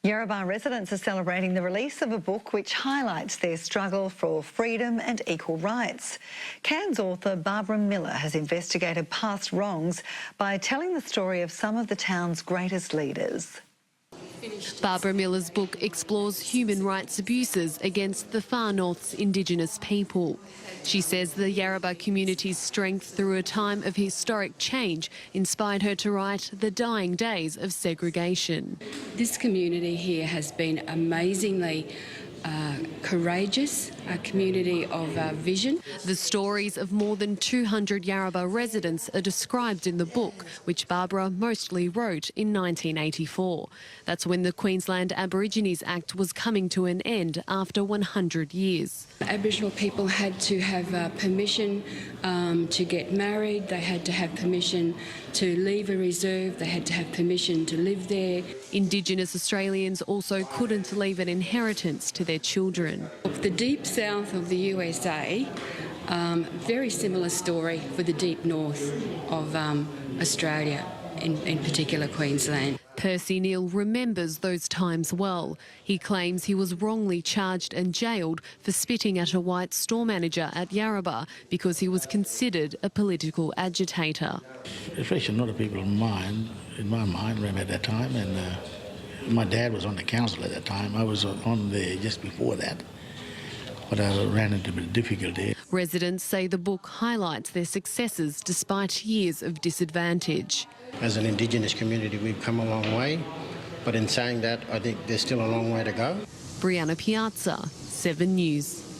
Yarrabah residents are celebrating the release of a book which highlights their struggle for freedom and equal rights. Cairns author Barbara Miller has investigated past wrongs by telling the story of some of the town's greatest leaders. Barbara Miller's book explores human rights abuses against the Far North's Indigenous people. She says the Yarrabah community's strength through a time of historic change inspired her to write The Dying Days of Segregation. This community here has been amazingly courageous, a community of vision. The stories of more than 200 Yarrabah residents are described in the book, which Barbara mostly wrote in 1984. That's when the Queensland Aborigines Act was coming to an end after 100 years. Aboriginal people had to have permission to get married, they had to have permission to leave a reserve, they had to have permission to live there. Indigenous Australians also couldn't leave an inheritance to their children. The deep south of the USA, very similar story for the deep north of Australia, in particular Queensland. Percy Neal remembers those times well. He claims he was wrongly charged and jailed for spitting at a white store manager at Yarrabah because he was considered a political agitator. Especially a lot of people in my mind, remember at that time, and my dad was on the council at that time. I was on there just before that, but I ran into a bit of difficulty. Residents say the book highlights their successes despite years of disadvantage. As an Indigenous community, we've come a long way, but in saying that, I think there's still a long way to go. Brianna Piazza, 7 News.